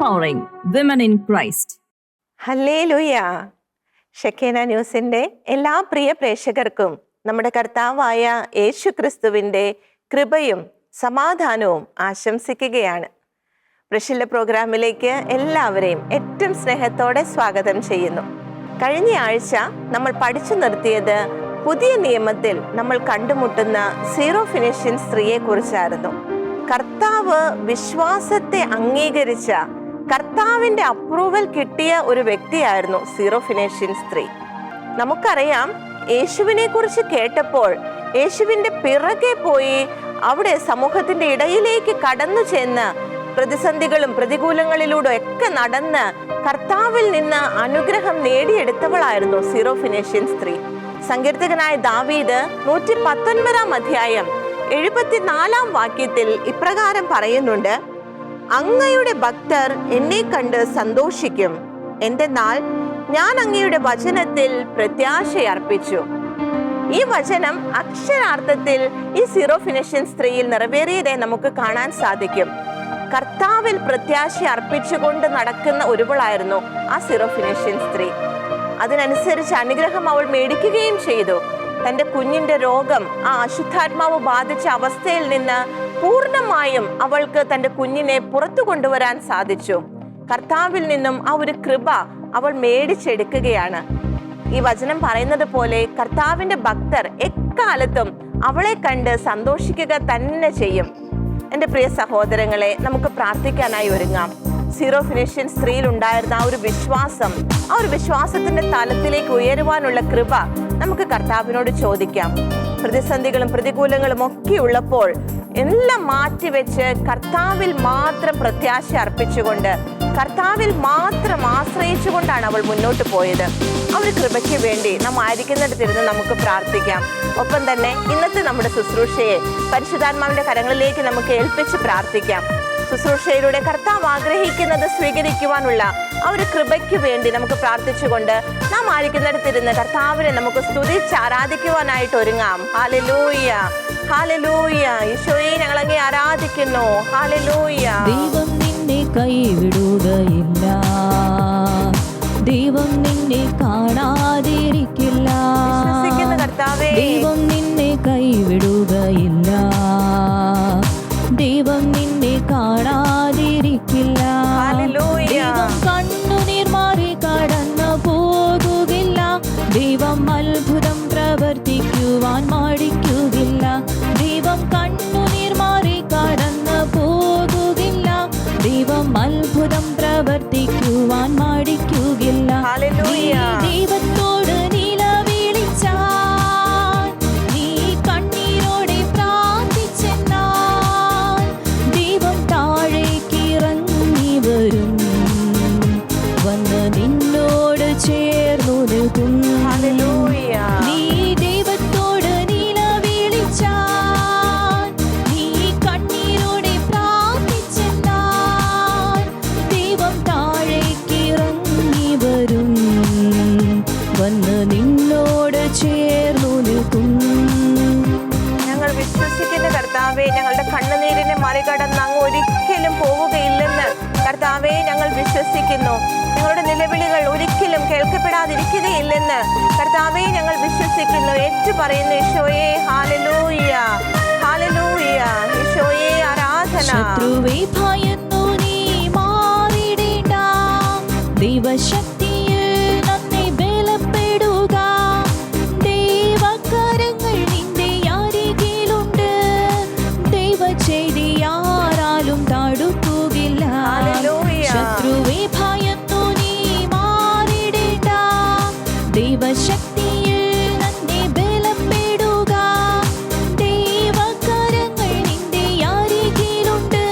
empowering women in Christ. Hallelujah. Shekinah ന്യൂസിന്റെ എല്ലാ പ്രിയ പ്രേക്ഷകർക്കും നമ്മുടെ കർത്താവായ യേശു ക്രിസ്തുവിന്റെ കൃപയും സമാധാനവും ആശംസിക്കുകയാണ്. പ്രഷില്ല പ്രോഗ്രാമിലേക്ക് എല്ലാവരെയും ഏറ്റവും സ്നേഹത്തോടെ സ്വാഗതം ചെയ്യുന്നു. കഴിഞ്ഞ ആഴ്ച നമ്മൾ പഠിച്ചു നിർത്തിയത് പുതിയ നിയമത്തിൽ നമ്മൾ കണ്ടുമുട്ടുന്ന സീറോ ഫിനിഷ്യൻ സ്ത്രീയെ കുറിച്ചായിരുന്നു. കർത്താവ് വിശ്വാസത്തെ അംഗീകരിച്ച, കർത്താവിന്റെ അപ്രൂവൽ കിട്ടിയ ഒരു വ്യക്തിയായിരുന്നു സീറോ ഫിനിഷ്യൻ സ്ത്രീ. നമുക്കറിയാം, യേശുവിനെ കുറിച്ച് കേട്ടപ്പോൾ യേശുവിന്റെ പിറകെ പോയി അവിടെ സമൂഹത്തിന്റെ ഇടയിലേക്ക് കടന്നു ചെന്ന് പ്രതിസന്ധികളും പ്രതികൂലങ്ങളിലൂടെ ഒക്കെ നടന്ന് കർത്താവിൽ നിന്ന് അനുഗ്രഹം നേടിയെടുത്തവളായിരുന്നു സീറോ ഫിനിഷ്യൻ സ്ത്രീ. സങ്കീർത്തകനായ ദാവീദ് 119 അധ്യായം 74 വാക്യത്തിൽ ഇപ്രകാരം പറയുന്നുണ്ട്: അങ്ങയുടെ ഭക്തർ എന്നെ കണ്ട് സന്തോഷിക്കും, എന്തെന്നാൽ ഞാൻ അങ്ങയുടെ വചനത്തിൽ പ്രത്യാശയർപ്പിച്ചു. ഈ വചനം അക്ഷരാർത്ഥത്തിൽ ഈ സീറോ ഫിനിഷ്യൻ സ്ത്രീയിൽ നിറവേറിയതായി നമുക്ക് കാണാൻ സാധിക്കും. കർത്താവിൽ പ്രത്യാശ അർപ്പിച്ചുകൊണ്ട് നടക്കുന്ന ഒരുവളായിരുന്നു ആ സീറോ ഫിനിഷ്യൻ സ്ത്രീ. അതിനനുസരിച്ച് അനുഗ്രഹം അവൾ മേടിക്കുകയും ചെയ്തു. തൻ്റെ കുഞ്ഞിന്റെ രോഗം, ആ അശുദ്ധാത്മാവ് ബാധിച്ച അവസ്ഥയിൽ നിന്ന് പൂർണ്ണമായും അവൾക്ക് തൻ്റെ കുഞ്ഞിനെ പുറത്തു കൊണ്ടുവരാൻ സാധിച്ചു. കർത്താവിൽ നിന്നും ആ ഒരു കൃപ അവൾ മേടിച്ചെടുക്കുകയാണ്. ഈ വചനം പറയുന്നത് പോലെ കർത്താവിന്റെ ഭക്തർ എക്കാലത്തും അവളെ കണ്ട് സന്തോഷിക്കുക തന്നെ ചെയ്യും. എൻ്റെ പ്രിയ സഹോദരങ്ങളെ, നമുക്ക് പ്രാർത്ഥിക്കാനായി ഒരുങ്ങാം. സീറോ ഫിനിഷ്യൻ സ്ത്രീയിൽ ഉണ്ടായിരുന്ന ആ ഒരു വിശ്വാസം, ആ ഒരു വിശ്വാസത്തിന്റെ തലത്തിലേക്ക് ഉയരുവാനുള്ള കൃപ നമുക്ക് കർത്താവിനോട് ചോദിക്കാം. പ്രതിസന്ധികളും പ്രതികൂലങ്ങളും ഒക്കെ ഉള്ളപ്പോൾ എല്ലാം മാറ്റിവെച്ച് കർത്താവിൽ മാത്രം പ്രത്യാശ അർപ്പിച്ചുകൊണ്ട്, കർത്താവിൽ മാത്രം ആശ്രയിച്ചുകൊണ്ടാണ് അവൾ മുന്നോട്ട് പോയത്. ആ ഒരു കൃപയ്ക്ക് വേണ്ടി നാം ആയിരിക്കുന്നിടത്തിരുന്ന് നമുക്ക് പ്രാർത്ഥിക്കാം. ഒപ്പം തന്നെ ഇന്നത്തെ നമ്മുടെ ശുശ്രൂഷയെ പരിശുദ്ധാത്മാവിന്റെ കരങ്ങളിലേക്ക് നമുക്ക് ഏൽപ്പിച്ച് പ്രാർത്ഥിക്കാം. ശുശ്രൂഷയിലൂടെ കർത്താവ് ആഗ്രഹിക്കുന്നത് സ്വീകരിക്കുവാനുള്ള ആ ഒരു കൃപയ്ക്ക് വേണ്ടി നമുക്ക് പ്രാർത്ഥിച്ചുകൊണ്ട് നാം ആയിരിക്കുന്നിടത്തിരുന്ന് കർത്താവിനെ നമുക്ക് സ്തുതിച്ച് ആരാധിക്കുവാനായിട്ട് ഒരുങ്ങാം. Hallelujah, hallelujah. ഈശോയെ, ഞങ്ങൾ അങ്ങേ ആരാധിക്കുന്നു. ഹല്ലേലൂയ. ദൈവം നിന്നെ കൈവിടുകയില്ല, ദൈവം നിന്നെ കാണാതിരിക്കില്ല. വിശ്വസിക്കുന്ന കർത്താവേ, ദൈവം നിന്നെ കൈവിടുകയില്ല, ദൈവം നിന്നെ കാണാതിരിക്കില്ല. ദൈവം കണ്ണുനീർ മാറി കടന്നു പോകുകില്ല, ദൈവം അത്ഭുതം പ്രവർത്തിക്കുവാൻ മടിക്കുകയില്ല. ദൈവം കണ്ണുനീർ മാറി കടന്നു പോകുകില്ല, ദൈവം അത്ഭുതം പ്രവർത്തിക്കുവാൻ മടിക്കുകയില്ല. ദൈവത്തോട് നിലവിളിച്ചാൽ, നീ കണ്ണീരോടെ പ്രാർത്ഥിച്ചെന്നാൽ ദൈവം താഴേക്ക് ഇറങ്ങി വരും, വന്ന് നിന്നോട് ചേർന്നു നിൽക്കും. നീ ദൈവത്തോട് നിലവിളിച്ചാൽ, നീ കണ്ണീരോടെ പ്രാർത്ഥിച്ചെന്നാൽ ദൈവം താഴേക്ക് ഇറങ്ങി വരും, വന്ന് നിന്നോട് ചേർന്നു നിൽക്കും. ഞങ്ങൾ വിശ്വസിക്കുന്ന കർത്താവേ, ഞങ്ങളുടെ കണ്ണുനീരിനെ മറികടന്ന് അങ്ങ് ഒരിക്കലും പോവുകയില്ലെന്ന് കർത്താവേ ഞങ്ങൾ വിശ്വസിക്കുന്നു. ഞങ്ങളുടെ നിലവിളികൾ ഒരിക്കലും കേൾക്കപ്പെടാതിരിക്കുകയില്ലെന്ന് കർത്താവേ ഞങ്ങൾ വിശ്വസിക്കുന്നു. ഏറ്റുപറയുന്നു ഈശോയെ. Hallelujah, hallelujah. ഈശോയെ ആരാധന. ശത്രുവേ ഭയന്നു നീ മാറിടേണ്ട, ദൈവശക്തിയിൽ നന്നെ ബലപ്പെടുക. ദൈവകരങ്ങൾ നിന്റെ അരികിലുണ്ട്, ദൈവചെയ്തി ആരാലും തടുക്കുകയില്ല. ശത്രുവേ ഭയന്നു നീ മാറിടേണ്ട, ദൈവശക്തിയിൽ നന്നെ ബലപ്പെടുക. ദൈവകരങ്ങൾ നിന്റെ അരികിലുണ്ട്,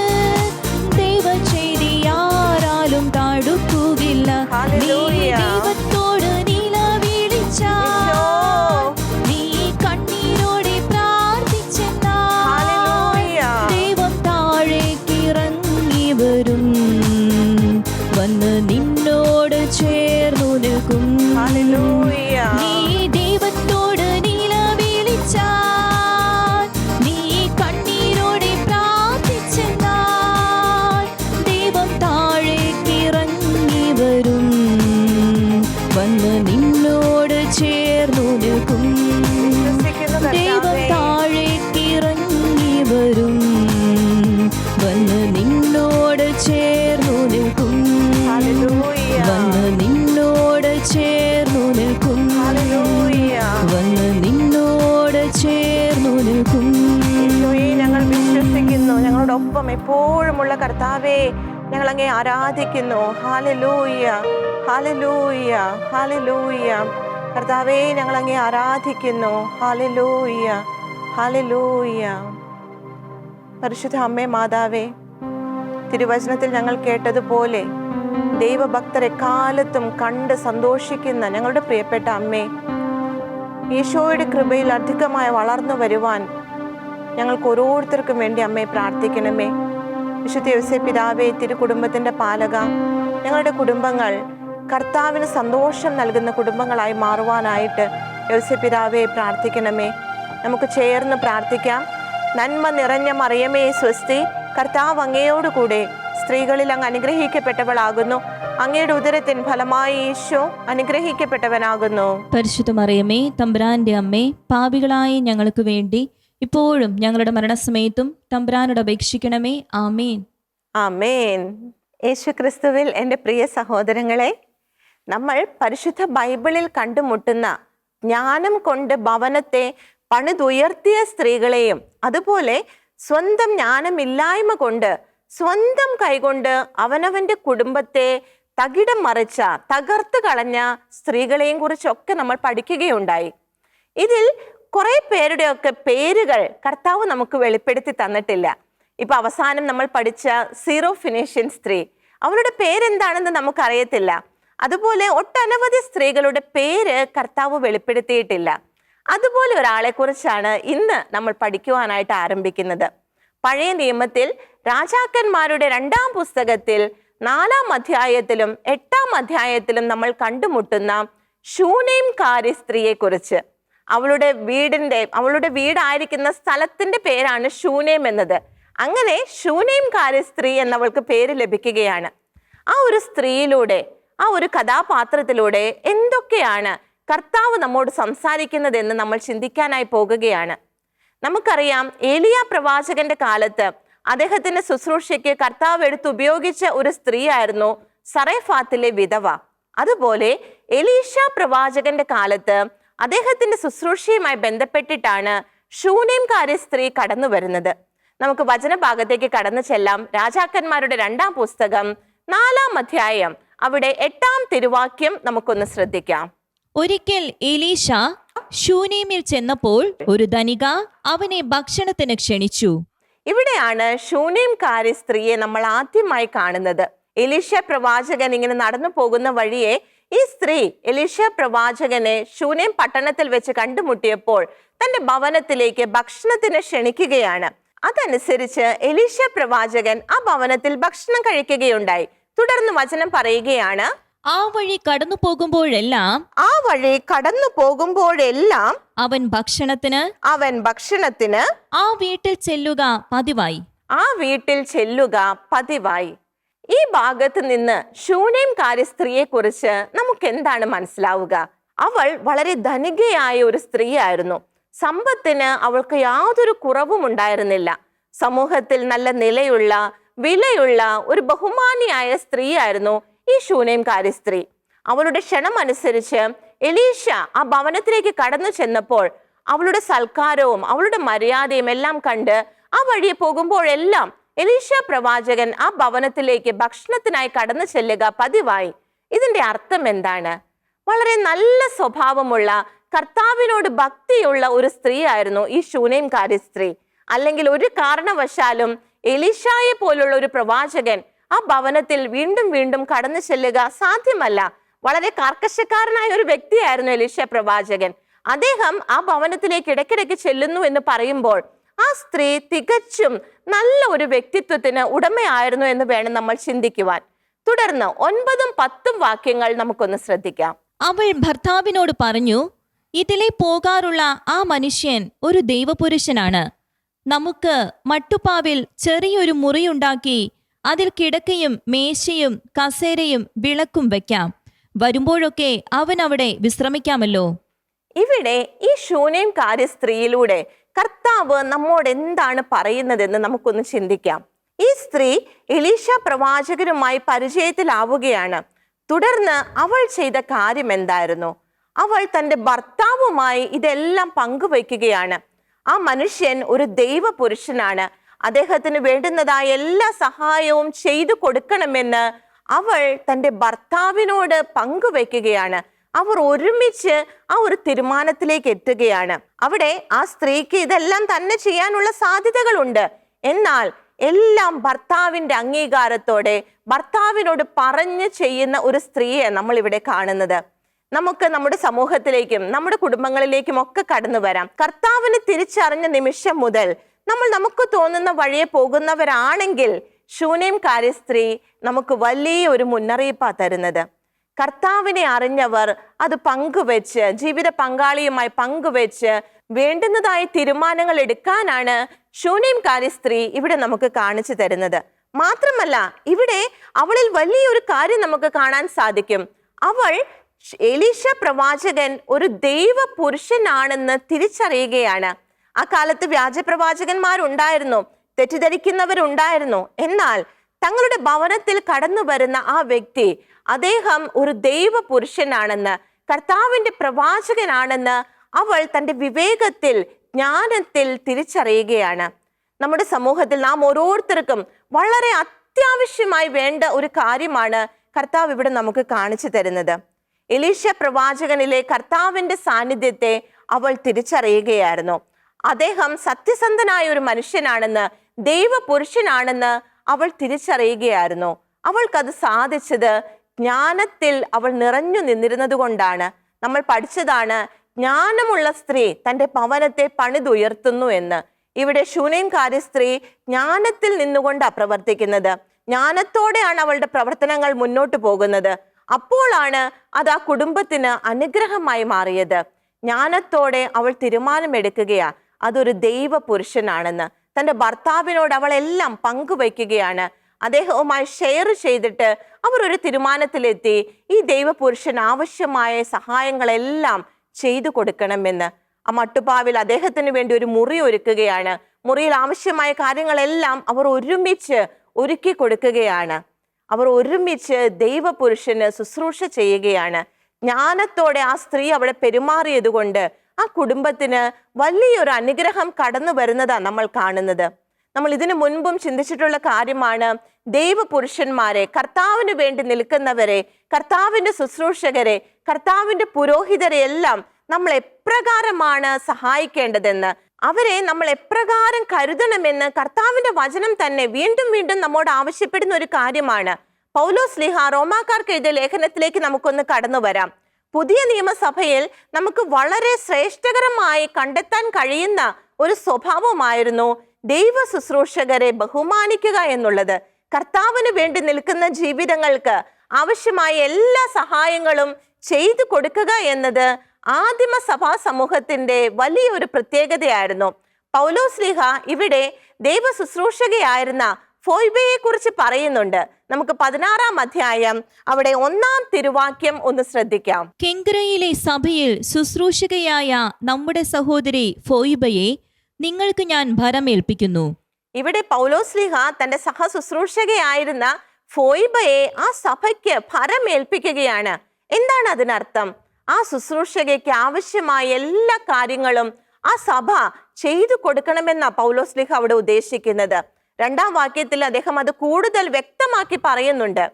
ദൈവചെയ്തി ആരാലും തടുക്കുകയില്ല. നീ ഞങ്ങളോടൊപ്പം എപ്പോഴുമുള്ള കർത്താവേ, ഞങ്ങളങ്ങേ ആരാധിക്കുന്നു. Hallelujah, hallelujah, hallelujah. കർത്താവേ, ഞങ്ങളങ്ങേ ആരാധിക്കുന്നു. Hallelujah, hallelujah. പരിശുദ്ധ അമ്മേ മാതാവേ, തിരുവചനത്തിൽ ഞങ്ങൾ കേട്ടതുപോലെ ദൈവഭക്തരെ കാലത്തും കണ്ട് സന്തോഷിക്കുന്ന ഞങ്ങളുടെ പ്രിയപ്പെട്ട അമ്മേ, ഈശോയുടെ കൃപയിൽ അധികമായി വളർന്നു വരുവാൻ ഞങ്ങൾക്ക് ഓരോരുത്തർക്കും വേണ്ടി അമ്മയെ പ്രാർത്ഥിക്കണമേ. വിശുദ്ധ യോസേപ്പ് പിതാവേ, തിരുകുടുംബത്തിൻ്റെ പാലക, ഞങ്ങളുടെ കുടുംബങ്ങൾ കർത്താവിന് സന്തോഷം നൽകുന്ന കുടുംബങ്ങളായി മാറുവാനായിട്ട് യോസേപ്പ് പിതാവേ പ്രാർത്ഥിക്കണമേ. നമുക്ക് ചേർന്ന് പ്രാർത്ഥിക്കാം. നന്മ നിറഞ്ഞ മറിയമേ സ്വസ്തി, കർത്താവ് അങ്ങയോടുകൂടെ സ്ത്രീകളിൽ അങ്ങ് അനുഗ്രഹിക്കപ്പെട്ടവളാകുന്നു. അങ്ങയുടെ ഉദരത്തിൻ ഫലമായി ഈശോ അനുഗ്രഹിക്കപ്പെട്ടവനാകുന്നു. പരിശുദ്ധ മറിയമേ, തമ്പുരാന്റെ അമ്മേ, പാപികളായ ഞങ്ങൾക്ക് വേണ്ടി ഇപ്പോഴും ഞങ്ങളുടെ മരണസമയത്തും തമ്പുരാനോട് അപേക്ഷിക്കണമേ. ആമേൻ, ആമേൻ. യേശു ക്രിസ്തുവിൽ എൻ്റെ പ്രിയ സഹോദരങ്ങളെ, നമ്മൾ പരിശുദ്ധ ബൈബിളിൽ കണ്ടുമുട്ടുന്ന ജ്ഞാനം കൊണ്ട് ഭവനത്തെ പണിതുയർത്തിയ സ്ത്രീകളെയും അതുപോലെ സ്വന്തം ജ്ഞാനമില്ലായ്മ കൊണ്ട് സ്വന്തം കൈകൊണ്ട് അവനവൻ്റെ കുടുംബത്തെ തകിടം മറിച്ച തകർത്ത് കളഞ്ഞ സ്ത്രീകളെയും കുറിച്ചൊക്കെ നമ്മൾ പഠിക്കുകയുണ്ടായി. ഇതിൽ കുറെ പേരുടെയൊക്കെ പേരുകൾ കർത്താവ് നമുക്ക് വെളിപ്പെടുത്തി തന്നിട്ടില്ല. ഇപ്പൊ അവസാനം നമ്മൾ പഠിച്ച സീറോ ഫിനീഷ്യൻ സ്ത്രീ, അവളുടെ പേരെന്താണെന്ന് നമുക്കറിയത്തില്ല. അതുപോലെ ഒട്ടനവധി സ്ത്രീകളുടെ പേര് കർത്താവ് വെളിപ്പെടുത്തിയിട്ടില്ല. അതുപോലെ ഒരാളെ കുറിച്ചാണ് ഇന്ന് നമ്മൾ പഠിക്കുവാനായിട്ട് ആരംഭിക്കുന്നത്. പഴയ നിയമത്തിൽ രാജാക്കന്മാരുടെ 2-ാം പുസ്തകത്തിൽ 4-ാം അധ്യായത്തിലും 8-ാം അധ്യായത്തിലും നമ്മൾ കണ്ടുമുട്ടുന്ന ശൂനേംകാരി സ്ത്രീയെ കുറിച്ച്. അവളുടെ വീടായിരിക്കുന്ന സ്ഥലത്തിന്റെ പേരാണ് ശൂനേം എന്നത്. അങ്ങനെ ശൂനേംകാരി സ്ത്രീ എന്നവൾക്ക് പേര് ലഭിക്കുകയാണ്. ആ ഒരു സ്ത്രീയിലൂടെ, ആ ഒരു കഥാപാത്രത്തിലൂടെ എന്തൊക്കെയാണ് കർത്താവ് നമ്മോട് സംസാരിക്കുന്നതെന്ന് നമ്മൾ ചിന്തിക്കാനായി പോകുകയാണ്. നമുക്കറിയാം, ഏലിയ പ്രവാചകന്റെ കാലത്ത് അദ്ദേഹത്തിന്റെ ശുശ്രൂഷയ്ക്ക് കർത്താവ് ഉപയോഗിച്ച ഒരു സ്ത്രീയായിരുന്നു സറേഫാത്തിലെ വിധവ. അതുപോലെ എലീശ പ്രവാചകന്റെ കാലത്ത് അദ്ദേഹത്തിന്റെ ശുശ്രൂഷയുമായി ബന്ധപ്പെട്ടിട്ടാണ് ശൂനേംകാരി സ്ത്രീ കടന്നു വരുന്നത്. നമുക്ക് വചനഭാഗത്തേക്ക് കടന്നു ചെല്ലാം. രാജാക്കന്മാരുടെ 2-ാം പുസ്തകം 4-ാം അധ്യായം, അവിടെ 8-ാം തിരുവാക്യം നമുക്കൊന്ന് ശ്രദ്ധിക്കാം. ഒരിക്കൽ എലീശ ശൂനേമിൽ ചെന്നപ്പോൾ ഒരു ധനിക അവനെ ഭക്ഷണത്തിന് ക്ഷണിച്ചു. ഇവിടെയാണ് ശൂനേംകാരി സ്ത്രീയെ നമ്മൾ ആദ്യമായി കാണുന്നത്. എലീശ പ്രവാചകൻ ഇങ്ങനെ നടന്നു പോകുന്ന വഴിയെ ഈ സ്ത്രീ എലീശ പ്രവാചകനെ ശൂനേം പട്ടണത്തിൽ വെച്ച് കണ്ടുമുട്ടിയപ്പോൾ തന്റെ ഭവനത്തിലേക്ക് ഭക്ഷണത്തിന് ക്ഷണിക്കുകയാണ്. അതനുസരിച്ച് എലീശ പ്രവാചകൻ ആ ഭവനത്തിൽ ഭക്ഷണം കഴിക്കുകയുണ്ടായി. തുടർന്ന് വചനം പറയുകയാണ്, ആ വഴി കടന്നു പോകുമ്പോഴെല്ലാം അവൻ ഭക്ഷണത്തിന് ആ വീട്ടിൽ ചെല്ലുക പതിവായി. ഈ ഭാഗത്ത് നിന്ന് ശൂനേംകാരി സ്ത്രീയെ കുറിച്ച് നമുക്ക് എന്താണ് മനസ്സിലാവുക? അവൾ വളരെ ധനികയായ ഒരു സ്ത്രീയായിരുന്നു. സമ്പത്തിന് അവൾക്ക് യാതൊരു കുറവും ഉണ്ടായിരുന്നില്ല. സമൂഹത്തിൽ നല്ല നിലയുള്ള വിലയുള്ള ഒരു ബഹുമാനിയായ സ്ത്രീയായിരുന്നു ഈ ശൂനേംകാരി സ്ത്രീ. അവളുടെ ക്ഷണം അനുസരിച്ച് എലീശ ആ ഭവനത്തിലേക്ക് കടന്നു ചെന്നപ്പോൾ അവളുടെ സൽക്കാരവും അവളുടെ മര്യാദയും എല്ലാം കണ്ട് ആ വഴിയെ പോകുമ്പോഴെല്ലാം എലീശ പ്രവാചകൻ ആ ഭവനത്തിലേക്ക് ഭക്ഷണത്തിനായി കടന്നു ചെല്ലുക പതിവായി. ഇതിന്റെ അർത്ഥം എന്താണ്? വളരെ നല്ല സ്വഭാവമുള്ള, കർത്താവിനോട് ഭക്തിയുള്ള ഒരു സ്ത്രീയായിരുന്നു ഈ ശൂനേംകാരി സ്ത്രീ. അല്ലെങ്കിൽ ഒരു കാരണവശാലും എലീശായെ പോലുള്ള ഒരു പ്രവാചകൻ ആ ഭവനത്തിൽ വീണ്ടും വീണ്ടും കടന്നു ചെല്ലുക സാധ്യമല്ല. വളരെ കർക്കശക്കാരനായ ഒരു വ്യക്തിയായിരുന്നു എലീശ പ്രവാചകൻ. അദ്ദേഹം ആ ഭവനത്തിലേക്ക് ഇടയ്ക്കിടയ്ക്ക് ചെല്ലുന്നു എന്ന് പറയുമ്പോൾ ആ സ്ത്രീ തികച്ചും നല്ല ഒരു വ്യക്തിത്വത്തിന് ഉടമയായിരുന്നു എന്ന് വേണം നമ്മൾ ചിന്തിക്കുവാൻ. തുടർന്ന് 9ഉം 10ഉം വാക്യങ്ങൾ നമുക്കൊന്ന് ശ്രദ്ധിക്കാം. അവൾ ഭർത്താവിനോട് പറഞ്ഞു, ഇതിലെ പോകാറുള്ള ആ മനുഷ്യൻ ഒരു ദൈവപുരുഷനാണ്. നമുക്ക് മട്ടുപ്പാവിൽ ചെറിയൊരു മുറിയുണ്ടാക്കി അതിൽ കിടക്കയും മേശയും കസേരയും വിളക്കും വെക്കാം. വരുമ്പോഴൊക്കെ അവൻ അവിടെ വിശ്രമിക്കാമല്ലോ. ഇവിടെ ഈ ശൂനേംകാരി സ്ത്രീയിലൂടെ കർത്താവ് നമ്മോട് എന്താണ് പറയുന്നതെന്ന് നമുക്കൊന്ന് ചിന്തിക്കാം. ഈ സ്ത്രീ എലീശ പ്രവാചകനുമായി പരിചയത്തിലാവുകയാണ്. തുടർന്ന് അവൾ ചെയ്ത കാര്യം എന്തായിരുന്നു? അവൾ തൻ്റെ ഭർത്താവുമായി ഇതെല്ലാം പങ്കുവയ്ക്കുകയാണ്. ആ മനുഷ്യൻ ഒരു ദൈവ പുരുഷനാണ്. അദ്ദേഹത്തിന് വേണ്ടുന്നതായ എല്ലാ സഹായവും ചെയ്തു കൊടുക്കണമെന്ന് അവൾ തൻ്റെ ഭർത്താവിനോട് പങ്കുവെക്കുകയാണ്. അവർ ഒരുമിച്ച് ആ ഒരു തീരുമാനത്തിലേക്ക് എത്തുകയാണ്. അവിടെ ആ സ്ത്രീക്ക് ഇതെല്ലാം തന്നെ ചെയ്യാനുള്ള സാധ്യതകളുണ്ട്. എന്നാൽ എല്ലാം ഭർത്താവിന്റെ അംഗീകാരത്തോടെ ഭർത്താവിനോട് പറഞ്ഞ് ചെയ്യുന്ന ഒരു സ്ത്രീയെ നമ്മൾ ഇവിടെ കാണുന്നത്. നമുക്ക് നമ്മുടെ സമൂഹത്തിലേക്കും നമ്മുടെ കുടുംബങ്ങളിലേക്കും ഒക്കെ കടന്നു വരാം. കർത്താവിനെ തിരിച്ചറിഞ്ഞ നിമിഷം മുതൽ നമ്മൾ നമുക്ക് തോന്നുന്ന വഴിയെ പോകുന്നവരാണെങ്കിൽ ശൂനേംകാരി സ്ത്രീ നമുക്ക് വലിയ ഒരു മുന്നറിയിപ്പാണ് തരുന്നത്. കർത്താവിനെ അറിഞ്ഞവർ അത് പങ്കുവെച്ച് ജീവിത പങ്കാളിയുമായി പങ്കുവെച്ച് വേണ്ടുന്നതായ തീരുമാനങ്ങൾ എടുക്കാനാണ് ശൂനേംകാരി സ്ത്രീ ഇവിടെ നമുക്ക് കാണിച്ചു തരുന്നത്. മാത്രമല്ല ഇവിടെ അവളിൽ വലിയൊരു കാര്യം നമുക്ക് കാണാൻ സാധിക്കും. അവൾ എലീശ പ്രവാചകൻ ഒരു ദൈവ പുരുഷനാണെന്ന് തിരിച്ചറിയുകയാണ്. ആ കാലത്ത് വ്യാജ പ്രവാചകന്മാരുണ്ടായിരുന്നു, തെറ്റിദ്ധരിക്കുന്നവരുണ്ടായിരുന്നു. എന്നാൽ തങ്ങളുടെ ഭവനത്തിൽ കടന്നു വരുന്ന ആ വ്യക്തി, അദ്ദേഹം ഒരു ദൈവ പുരുഷനാണെന്ന്, കർത്താവിന്റെ പ്രവാചകനാണെന്ന് അവൾ തൻ്റെ വിവേകത്തിൽ ജ്ഞാനത്തിൽ തിരിച്ചറിയുകയാണ്. നമ്മുടെ സമൂഹത്തിൽ നാം ഓരോരുത്തർക്കും വളരെ അത്യാവശ്യമായി വേണ്ട ഒരു കാര്യമാണ് കർത്താവ് ഇവിടെ നമുക്ക് കാണിച്ചു തരുന്നത്. എലീശ പ്രവാചകനിലെ കർത്താവിന്റെ സാന്നിധ്യത്തെ അവൾ തിരിച്ചറിയുകയായിരുന്നു. അദ്ദേഹം സത്യസന്ധനായ ഒരു മനുഷ്യനാണെന്ന്, ദൈവപുരുഷനാണെന്ന് അവൾ തിരിച്ചറിയുകയായിരുന്നു. അവൾക്കത് സാധിച്ചത് ജ്ഞാനത്തിൽ അവൾ നിറഞ്ഞു നിന്നിരുന്നത് കൊണ്ടാണ്. നമ്മൾ പഠിച്ചതാണ് ജ്ഞാനമുള്ള സ്ത്രീ തൻ്റെ ഭവനത്തെ പണിതുയർത്തുന്നു എന്ന്. ഇവിടെ ശൂനേംകാരി സ്ത്രീ ജ്ഞാനത്തിൽ നിന്നുകൊണ്ടാണ് പ്രവർത്തിക്കുന്നത്. ജ്ഞാനത്തോടെയാണ് അവളുടെ പ്രവർത്തനങ്ങൾ മുന്നോട്ട് പോകുന്നത്. അപ്പോഴാണ് അത് ആ കുടുംബത്തിന് അനുഗ്രഹമായി മാറിയത്. ജ്ഞാനത്തോടെ അവൾ തീരുമാനമെടുക്കുകയാ അതൊരു ദൈവ പുരുഷനാണെന്ന്. തൻ്റെ ഭർത്താവിനോട് അവൾ എല്ലാം പങ്കുവയ്ക്കുകയാണ്. അദ്ദേഹവുമായി ഷെയർ ചെയ്തിട്ട് അവർ ഒരു തീരുമാനത്തിലെത്തി ഈ ദൈവപുരുഷൻ ആവശ്യമായ സഹായങ്ങളെല്ലാം ചെയ്തു കൊടുക്കണമെന്ന്. ആ മട്ടുപ്പാവിൽ അദ്ദേഹത്തിന് വേണ്ടി ഒരു മുറി ഒരുക്കുകയാണ്. മുറിയിൽ ആവശ്യമായ കാര്യങ്ങളെല്ലാം അവർ ഒരുമിച്ച് ഒരുക്കി കൊടുക്കുകയാണ്. അവർ ഒരുമിച്ച് ദൈവപുരുഷന് ശുശ്രൂഷ ചെയ്യുകയാണ്. ജ്ഞാനത്തോടെ ആ സ്ത്രീ അവിടെ പെരുമാറിയത് കൊണ്ട് ആ കുടുംബത്തിന് വലിയൊരു അനുഗ്രഹം കടന്നു വരുന്നതാണ് നമ്മൾ കാണുന്നത്. നമ്മൾ ഇതിനു മുൻപും ചിന്തിച്ചിട്ടുള്ള കാര്യമാണ്, ദൈവപുരുഷന്മാരെ, കർത്താവിന് വേണ്ടി നിൽക്കുന്നവരെ, കർത്താവിന്റെ ശുശ്രൂഷകരെ, കർത്താവിന്റെ പുരോഹിതരെ എല്ലാം നമ്മൾ എപ്രകാരമാണ് സഹായിക്കേണ്ടതെന്ന്, അവരെ നമ്മൾ എപ്രകാരം കരുതണമെന്ന് കർത്താവിന്റെ വചനം തന്നെ വീണ്ടും വീണ്ടും നമ്മോട് ആവശ്യപ്പെടുന്ന ഒരു കാര്യമാണ്. പൗലോസ് ശ്ലീഹ റോമാക്കാർക്ക് എഴുതിയ ലേഖനത്തിലേക്ക് നമുക്കൊന്ന് കടന്നു വരാം. പുതിയ നിയമസഭയിൽ നമുക്ക് വളരെ ശ്രേഷ്ഠകരമായി കണ്ടെത്താൻ കഴിയുന്ന ഒരു സ്വഭാവമായിരുന്നു ദൈവ ശുശ്രൂഷകരെ ബഹുമാനിക്കുക എന്നുള്ളത്. കർത്താവിന് വേണ്ടി നിൽക്കുന്ന ജീവിതങ്ങൾക്ക് ആവശ്യമായ എല്ലാ സഹായങ്ങളും ചെയ്തു കൊടുക്കുക എന്നത് ആദിമ സഭാ സമൂഹത്തിന്റെ വലിയൊരു പ്രത്യേകതയായിരുന്നു. പൗലോസ് ശ്ലീഹ ഇവിടെ ദൈവ ശുശ്രൂഷകയായിരുന്ന ഫോയ്ബയെ കുറിച്ച് പറയുന്നുണ്ട്. നമുക്ക് 16-ാം അധ്യായം അവിടെ 1-ാം തിരുവാക്യം ഒന്ന് ശ്രദ്ധിക്കാം. കെങ്കരയിലെ സഭയിൽ ശുശ്രൂഷകയായ നമ്മുടെ സഹോദരി ഫോയ്ബയെ നിങ്ങൾക്ക് ഞാൻ ഭരമേൽപ്പിക്കുന്നു. ഇവിടെ പൗലോസ് ശ്ലീഹ തന്റെ സഹശുശ്രൂഷകയായിരുന്ന ഫോയ്ബയെ ആ സഭയ്ക്ക് ഭരമേൽപ്പിക്കുകയാണ്. എന്താണ് അതിനർത്ഥം? ആ ശുശ്രൂഷകയ്ക്ക് ആവശ്യമായ എല്ലാ കാര്യങ്ങളും ആ സഭ ചെയ്തു കൊടുക്കണമെന്ന പൗലോസ് ശ്ലീഹ അവിടെ ഉദ്ദേശിക്കുന്നത്. 2-ാം വാക്യത്തിൽ അദ്ദേഹം അത് കൂടുതൽ വ്യക്തമാക്കി പറയുന്നുണ്ട്.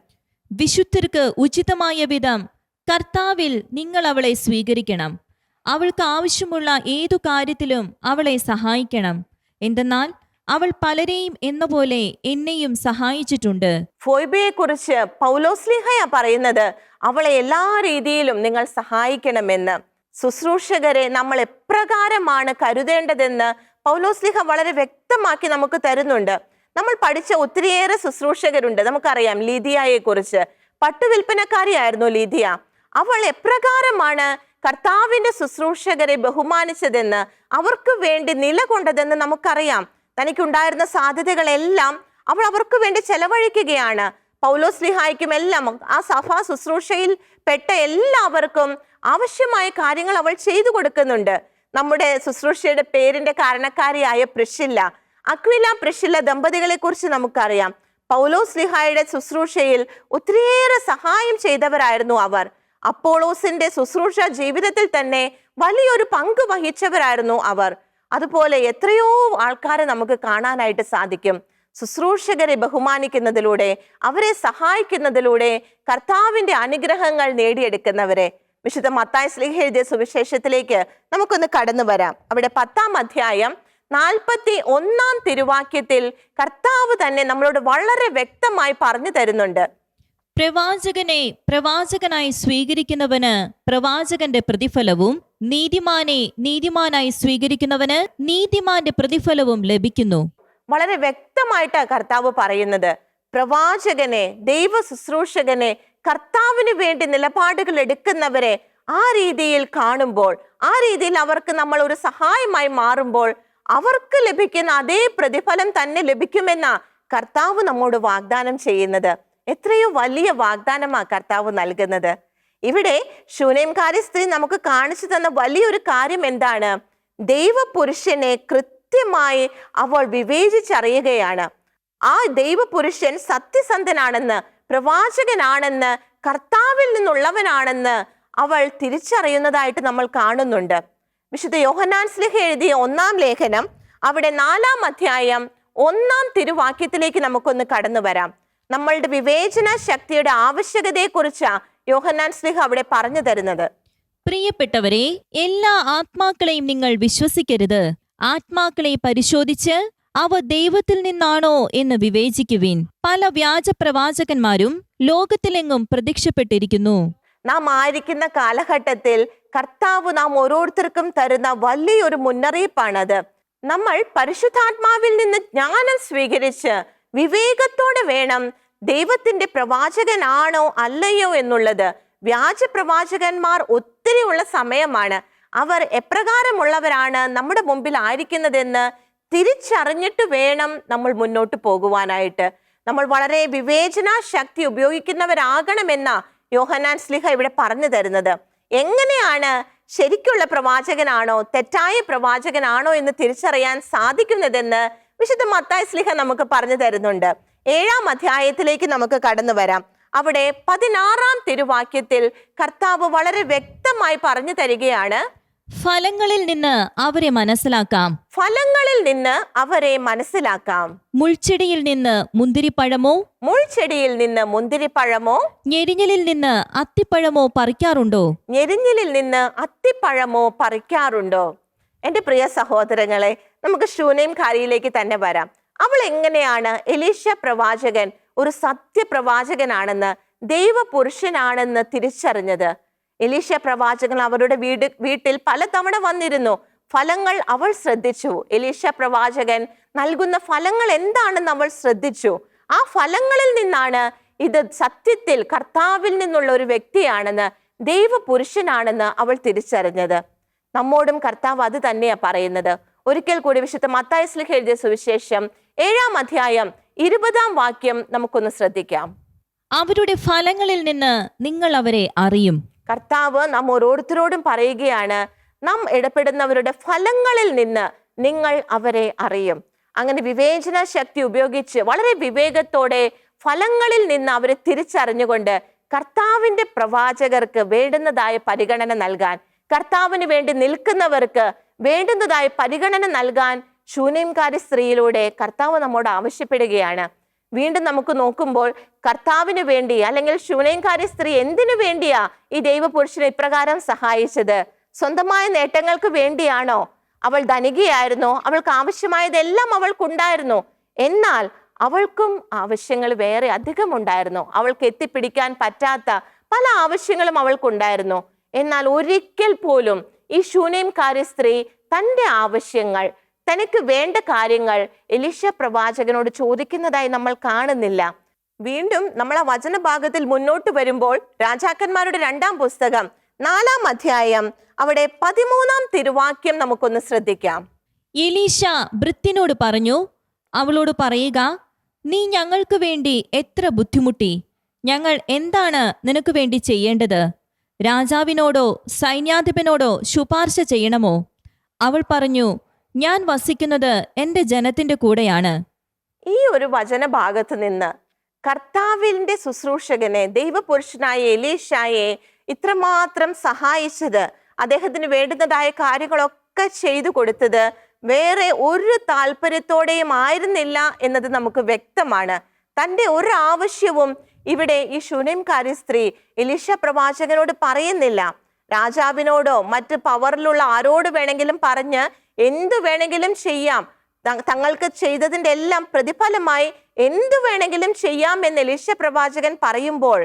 വിശുദ്ധർക്ക് ഉചിതമായ വിധം കർത്താവിൽ നിങ്ങൾ അവളെ സ്വീകരിക്കണം. അവൾക്ക് ആവശ്യമുള്ള ഏതു കാര്യത്തിലും അവളെ സഹായിക്കണം. എന്തെന്നാൽ അവൾ പലരെയും എന്ന പോലെ എന്നെയും സഹായിച്ചിട്ടുണ്ട്. ഫോയ്ബയെ കുറിച്ച് പൗലോസ് ശ്ലീഹയാ പറയുന്നത്, അവളെ എല്ലാ രീതിയിലും നിങ്ങൾ സഹായിക്കണമെന്ന്. ശുശ്രൂഷകരെ നമ്മൾ എപ്രകാരമാണ് കരുതേണ്ടതെന്ന് പൗലോസ് ശ്ലീഹ വളരെ വ്യക്തമാക്കി നമുക്ക് തരുന്നുണ്ട്. നമ്മൾ പഠിച്ച ഒത്തിരിയേറെ ശുശ്രൂഷകരുണ്ട്. നമുക്കറിയാം ലീദിയയെ കുറിച്ച്. പട്ടുവിൽപ്പനക്കാരിയായിരുന്നു ലീദിയ. അവൾ എപ്രകാരമാണ് കർത്താവിന്റെ ശുശ്രൂഷകരെ ബഹുമാനിച്ചതെന്ന്, അവർക്ക് വേണ്ടി നിലകൊണ്ടതെന്ന് നമുക്കറിയാം. തനിക്കുണ്ടായിരുന്ന സാധ്യതകളെല്ലാം അവൾ അവർക്ക് വേണ്ടി ചെലവഴിക്കുകയാണ്. പൗലോസ് ശ്ലീഹായ്ക്കും എല്ലാം ആ സഭാ ശുശ്രൂഷയിൽ പെട്ട എല്ലാവർക്കും ആവശ്യമായ കാര്യങ്ങൾ അവൾ ചെയ്തു കൊടുക്കുന്നുണ്ട്. നമ്മുടെ ശുശ്രൂഷയുടെ പേരിന്റെ കാരണക്കാരിയായ പ്രിസ്കില്ല, അക്വില പ്രിസ്കില്ല ദമ്പതികളെ കുറിച്ച് നമുക്കറിയാം. പൗലോസ് ശ്ലീഹായുടെ ശുശ്രൂഷയിൽ ഒത്തിരിയേറെ സഹായം ചെയ്തവരായിരുന്നു അവർ. അപ്പോളോസിന്റെ ശുശ്രൂഷ ജീവിതത്തിൽ തന്നെ വലിയൊരു പങ്ക് വഹിച്ചവരായിരുന്നു അവർ. അതുപോലെ എത്രയോ ആൾക്കാരെ നമുക്ക് കാണാനായിട്ട് സാധിക്കും. ശുശ്രൂഷകരെ ബഹുമാനിക്കുന്നതിലൂടെ, അവരെ സഹായിക്കുന്നതിലൂടെ കർത്താവിന്റെ അനുഗ്രഹങ്ങൾ നേടിയെടുക്കുന്നവരെ. വിശുദ്ധ മത്തായി ശ്ലീഹ എഴുതിയ സുവിശേഷത്തിലേക്ക് നമുക്കൊന്ന് കടന്നു വരാം. അവിടെ 10-ാം അധ്യായം 41-ാം തിരുവാക്യത്തിൽ കർത്താവ് തന്നെ നമ്മളോട് വളരെ വ്യക്തമായി പറഞ്ഞു തരുന്നുണ്ട്. പ്രവാചകനെ പ്രവാചകനായി സ്വീകരിക്കുന്നവന് പ്രവാചകന്റെ പ്രതിഫലവും നീതിമാനെ നീതിമാനായി സ്വീകരിക്കുന്നവന് നീതിമാന്റെ പ്രതിഫലവും ലഭിക്കുന്നു. വളരെ വ്യക്തമായിട്ടാണ് കർത്താവ് പറയുന്നത്. പ്രവാചകനെ, ദൈവ ശുശ്രൂഷകനെ, കർത്താവിന് വേണ്ടി നിലപാടുകൾ എടുക്കുന്നവരെ ആ രീതിയിൽ കാണുമ്പോൾ, ആ രീതിയിൽ അവർക്ക് നമ്മൾ ഒരു സഹായമായി മാറുമ്പോൾ അവർക്ക് ലഭിക്കുന്ന അതേ പ്രതിഫലം തന്നെ ലഭിക്കുമെന്നാ കർത്താവ് നമ്മോട് വാഗ്ദാനം ചെയ്യുന്നത്. എത്രയോ വലിയ വാഗ്ദാനമാ കർത്താവ് നൽകുന്നത്. ഇവിടെ ശൂനേംകാരി സ്ത്രീ നമുക്ക് കാണിച്ചു തന്ന വലിയൊരു കാര്യം എന്താണ്? ദൈവപുരുഷനെ കൃത്യമായി അവൾ വിവേചിച്ചറിയുകയാണ്. ആ ദൈവപുരുഷൻ സത്യസന്ധനാണെന്ന്, പ്രവാചകനാണെന്ന്, കർത്താവിൽ നിന്നുള്ളവനാണെന്ന് അവൾ തിരിച്ചറിയുന്നതായിട്ട് നമ്മൾ കാണുന്നുണ്ട്. വിശുദ്ധ യോഹന്നാൻ ശ്ലീഹ എഴുതിയ 1-ാം ലേഖനം, അവിടെ 4-ാം അധ്യായം 1-ാം തിരുവാക്യത്തിലേക്ക് നമുക്കൊന്ന് കടന്നു വരാം. നമ്മളുടെ വിവേചന ശക്തിയുടെ ആവശ്യകതയെക്കുറിച്ചാ യോഹന്നാൻ ശ്ലീഹ അവിടെ പറഞ്ഞു തരുന്നത്. പ്രിയപ്പെട്ടവരെ, എല്ലാ ആത്മാക്കളെയും നിങ്ങൾ വിശ്വസിക്കരുത്. ആത്മാക്കളെ പരിശോധിച്ച് അവ ദൈവത്തിൽ നിന്നാണോ എന്ന് വിവേചിക്കുവിൻ. പല വ്യാജ പ്രവാചകന്മാരും ലോകത്തിലെങ്ങും പ്രത്യക്ഷപ്പെട്ടിരിക്കുന്നു. നാം ആയിരിക്കുന്ന കാലഘട്ടത്തിൽ കർത്താവ് നാം ഓരോരുത്തർക്കും തരുന്ന വലിയൊരു മുന്നറിയിപ്പാണത്. നമ്മൾ പരിശുദ്ധാത്മാവിൽ നിന്ന് ജ്ഞാനം സ്വീകരിച്ച് വിവേകത്തോടെ വേണം ദൈവത്തിന്റെ പ്രവാചകനാണോ അല്ലയോ എന്നുള്ളത്. വ്യാജ പ്രവാചകന്മാർ ഒത്തിരി ഉള്ള സമയമാണ്. അവർ എപ്രകാരമുള്ളവരാണ് നമ്മുടെ മുമ്പിൽ ആയിരിക്കുന്നതെന്ന് തിരിച്ചറിഞ്ഞിട്ട് വേണം നമ്മൾ മുന്നോട്ട് പോകുവാനായിട്ട്. നമ്മൾ വളരെ വിവേചന ശക്തി ഉപയോഗിക്കുന്നവരാകണമെന്ന യോഹന്നാൻ ശ്ലീഹ ഇവിടെ പറഞ്ഞു തരുന്നത്. എങ്ങനെയാണ് ശരിക്കുള്ള പ്രവാചകനാണോ തെറ്റായ പ്രവാചകനാണോ എന്ന് തിരിച്ചറിയാൻ സാധിക്കുന്നതെന്ന് വിശുദ്ധ മത്തായി ശ്ലീഹ നമുക്ക് പറഞ്ഞു തരുന്നുണ്ട്. 7-ാം അധ്യായത്തിലേക്ക് നമുക്ക് കടന്നു വരാം. അവിടെ 16-ാം തിരുവാക്യത്തിൽ കർത്താവ് വളരെ വ്യക്തമായി പറഞ്ഞു തരികയാണ്, ഫലങ്ങളിൽ നിന്ന് അവരെ മനസ്സിലാക്കാം. ഫലങ്ങളിൽ നിന്ന് അവരെ മനസ്സിലാക്കാം. മുൾച്ചെടിയിൽ നിന്ന് മുന്തിരിപ്പഴമോ, മുൾച്ചെടിയിൽ നിന്ന് മുന്തിരിപ്പഴമോ, ഞെരിഞ്ഞലിൽ നിന്ന് അത്തിപ്പഴമോ പറിക്കാറുണ്ടോ? ഞെരിഞ്ഞിലിൽ നിന്ന് അത്തിപ്പഴമോ പറിക്കാറുണ്ടോ? എന്റെ പ്രിയ സഹോദരങ്ങളെ, നമുക്ക് ശൂനേംകാരിയിലേക്ക് തന്നെ വരാം. അവൾ എങ്ങനെയാണ് എലീശ പ്രവാചകൻ ഒരു സത്യപ്രവാചകനാണെന്ന്, ദൈവപുരുഷനാണെന്ന് തിരിച്ചറിഞ്ഞത്? എലീശ പ്രവാചകൻ അവരുടെ വീട്ടിൽ പലതവണ വന്നിരുന്നു. ഫലങ്ങൾ അവൾ ശ്രദ്ധിച്ചു. എലീശ പ്രവാചകൻ നൽകുന്ന ഫലങ്ങൾ എന്താണെന്ന് അവൾ ശ്രദ്ധിച്ചു. ആ ഫലങ്ങളിൽ നിന്നാണ് ഇത് സത്യത്തിൽ കർത്താവിൽ നിന്നുള്ള ഒരു വ്യക്തിയാണെന്ന്, ദൈവപുരുഷനാണെന്ന് അവൾ തിരിച്ചറിഞ്ഞത്. നമ്മോടും കർത്താവ് അത് തന്നെയാ പറയുന്നത്. ഒരിക്കൽ കൂടി വിശുദ്ധ മത്തായി ശ്ലീഹ എഴുതിയ സുവിശേഷം 7-ാം അധ്യായം 20-ാം വാക്യം നമുക്കൊന്ന് ശ്രദ്ധിക്കാം. അവരുടെ ഫലങ്ങളിൽ നിന്ന് നിങ്ങൾ അവരെ അറിയും. കർത്താവ് നാം ഓരോരുത്തരോടും പറയുകയാണ്, നാം ഇടപെടുന്നവരുടെ ഫലങ്ങളിൽ നിന്ന് നിങ്ങൾ അവരെ അറിയും. അങ്ങനെ വിവേചന ശക്തി ഉപയോഗിച്ച് വളരെ വിവേകത്തോടെ ഫലങ്ങളിൽ നിന്ന് അവരെ തിരിച്ചറിഞ്ഞുകൊണ്ട് കർത്താവിന്റെ പ്രവാചകർക്ക് വേണ്ടുന്നതായ പരിഗണന നൽകാൻ, കർത്താവിന് വേണ്ടി നിൽക്കുന്നവർക്ക് വേണ്ടുന്നതായ പരിഗണന നൽകാൻ ശൂനേംകാരി സ്ത്രീയിലൂടെ കർത്താവ് നമ്മോട് ആവശ്യപ്പെടുകയാണ്. വീണ്ടും നമുക്ക് നോക്കുമ്പോൾ കർത്താവിന് വേണ്ടി, അല്ലെങ്കിൽ ശൂനേംകാരി സ്ത്രീ എന്തിനു വേണ്ടിയാ ഈ ദൈവപുരുഷനെ ഇപ്രകാരം സഹായിച്ചത്? സ്വന്തമായ നേട്ടങ്ങൾക്ക് വേണ്ടിയാണോ? അവൾ ധനികയായിരുന്നു, അവൾക്ക് ആവശ്യമായതെല്ലാം അവൾക്കുണ്ടായിരുന്നു. എന്നാൽ അവൾക്കും ആവശ്യങ്ങൾ വേറെ അധികം ഉണ്ടായിരുന്നു. അവൾക്ക് എത്തിപ്പിടിക്കാൻ പറ്റാത്ത പല ആവശ്യങ്ങളും അവൾക്കുണ്ടായിരുന്നു. എന്നാൽ ഒരിക്കൽ പോലും ഈ ശൂനേംകാരി സ്ത്രീ തൻ്റെ ആവശ്യങ്ങൾ, തനിക്ക് വേണ്ട കാര്യങ്ങൾ എലീശ പ്രവാചകനോട് ചോദിക്കുന്നതായി നമ്മൾ കാണുന്നില്ല. വീണ്ടും നമ്മൾ ആ വചനഭാഗത്തിൽ മുന്നോട്ട് വരുമ്പോൾ രാജാക്കന്മാരുടെ 2-ാം പുസ്തകം 4-ാം അധ്യായം അവിടെ 13-ാം തിരുവാക്യം നമുക്കൊന്ന് ശ്രദ്ധിക്കാം. എലീശ ഭൃത്യനോട് പറഞ്ഞു, അവളോട് പറയുക, നീ ഞങ്ങൾക്ക് വേണ്ടി എത്ര ബുദ്ധിമുട്ടി. ഞങ്ങൾ എന്താണ് നിനക്ക് വേണ്ടി ചെയ്യേണ്ടത്? രാജാവിനോടോ സൈന്യാധിപനോടോ ശുപാർശ ചെയ്യണമോ? അവൾ പറഞ്ഞു, ഞാൻ വസിക്കുന്നത് എൻ്റെ ജനത്തിന്റെ കൂടെയാണ്. ഈ ഒരു വചനഭാഗത്ത് നിന്ന് കർത്താവിന്റെ ശുശ്രൂഷകനെ, ദൈവപുരുഷനായ എലീശായെ ഇത്രമാത്രം സഹായിച്ചത്, അദ്ദേഹത്തിന് വേണ്ടുന്നതായ കാര്യങ്ങളൊക്കെ ചെയ്തു കൊടുത്തത് വേറെ ഒരു താല്പര്യത്തോടെയും ആയിരുന്നില്ല എന്നത് നമുക്ക് വ്യക്തമാണ്. തൻ്റെ ഒരു ആവശ്യവും ഇവിടെ ഈ ശൂനേംകാരി സ്ത്രീ എലീശ പ്രവാചകനോട് പറയുന്നില്ല. രാജാവിനോടോ മറ്റ് പവറിലുള്ള ആരോട് വേണമെങ്കിലും പറഞ്ഞ് എന്തു വേണമെങ്കിലും ചെയ്യാം, തങ്ങൾക്ക് ചെയ്തതിൻ്റെ എല്ലാം പ്രതിഫലമായി എന്തു വേണമെങ്കിലും ചെയ്യാം എന്ന് എലീശ പ്രവാചകൻ പറയുമ്പോൾ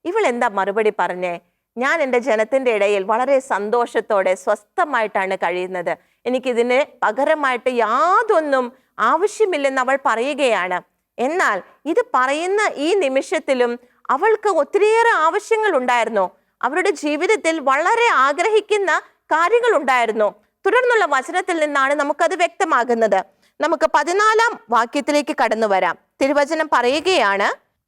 ഇവൾ എന്താ മറുപടി പറഞ്ഞേ? ഞാൻ എൻ്റെ ജനത്തിൻ്റെ ഇടയിൽ വളരെ സന്തോഷത്തോടെ സ്വസ്ഥമായിട്ടാണ് കഴിയുന്നത്, എനിക്കിതിന് പകരമായിട്ട് യാതൊന്നും ആവശ്യമില്ലെന്ന് അവൾ പറയുകയാണ്. എന്നാൽ ഇത് പറയുന്ന ഈ നിമിഷത്തിലും അവൾക്ക് ഒത്തിരിയേറെ ആവശ്യങ്ങൾ ഉണ്ടായിരുന്നു. അവരുടെ ജീവിതത്തിൽ വളരെ ആഗ്രഹിക്കുന്ന കാര്യങ്ങൾ ഉണ്ടായിരുന്നു. തുടർന്നുള്ള വചനത്തിൽ നിന്നാണ് നമുക്കത് വ്യക്തമാകുന്നത്. നമുക്ക് 14-ാം വാക്യത്തിലേക്ക് കടന്നു വരാം. തിരുവചനം പറയുകയാണ്,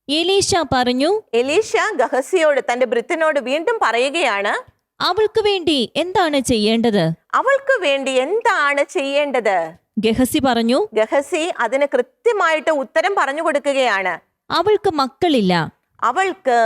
എലീശ പറഞ്ഞു, എലീശ ഗഹസിയോട്, തന്റെ ഭൃത്യനോട് വീണ്ടും പറയുകയാണ്, അവൾക്ക് വേണ്ടി എന്താണ് ചെയ്യേണ്ടത്? അവൾക്ക് വേണ്ടി എന്താണ് ചെയ്യേണ്ടത്? ഗഹസി പറഞ്ഞു, ഗഹസി അതിന് കൃത്യമായിട്ട് ഉത്തരം പറഞ്ഞു കൊടുക്കുകയാണ്. അവൾക്ക് മക്കളില്ല, അവൾക്ക്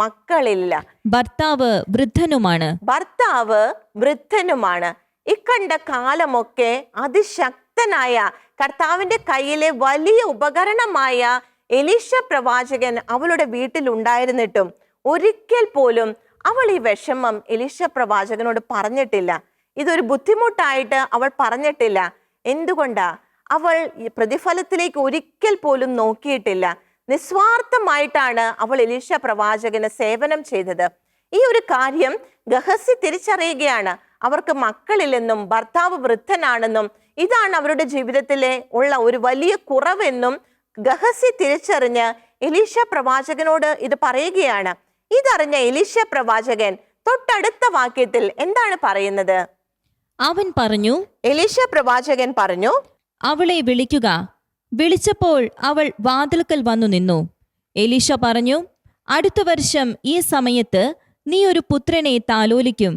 മക്കളില്ല, ഭർത്താവ് വൃദ്ധനുമാണ്. ഭർത്താവ് വൃദ്ധനുമാണ്. ഇക്കണ്ട കാലമൊക്കെ അതിശക്തനായ കർത്താവിന്റെ കയ്യിലെ വലിയ ഉപകരണമായ എലീശ പ്രവാചകൻ അവളുടെ വീട്ടിൽ ഉണ്ടായിരുന്നിട്ടും ഒരിക്കൽ പോലും അവൾ ഈ വിഷമം എലീശ പ്രവാചകനോട് പറഞ്ഞിട്ടില്ല. ഇതൊരു ബുദ്ധിമുട്ടായിട്ട് അവൾ പറഞ്ഞിട്ടില്ല. എന്തുകൊണ്ടാ? അവൾ ഈ പ്രതിഫലത്തിലേക്ക് ഒരിക്കൽ പോലും നോക്കിയിട്ടില്ല. നിസ്വാർത്ഥമായിട്ടാണ് അവൾ എലീശ പ്രവാചകന് സേവനം ചെയ്തത്. ഈ ഒരു കാര്യം ഗഹസി തിരിച്ചറിയുകയാണ്. അവർക്ക് മക്കളില്ലെന്നും ഭർത്താവ് വൃദ്ധനാണെന്നും ഇതാണ് അവരുടെ ജീവിതത്തിലെ ഉള്ള ഒരു വലിയ കുറവെന്നും ഗഹസി തിരിച്ചറിഞ്ഞ് എലീശ പ്രവാചകനോട് ഇത് പറയുകയാണ്. ഇതറിഞ്ഞ എലീശ പ്രവാചകൻ തൊട്ടടുത്ത വാക്യത്തിൽ എന്താണ് പറയുന്നത്? അവൻ പറഞ്ഞു, എലീശ പ്രവാചകൻ പറഞ്ഞു, അവളെ വിളിക്കുക. വിളിച്ചപ്പോൾ അവൾ വാതിൽക്കൽ വന്നു നിന്നു. എലീശ പറഞ്ഞു, അടുത്ത വർഷം ഈ സമയത്ത് നീ ഒരു പുത്രനെ താലോലിക്കും.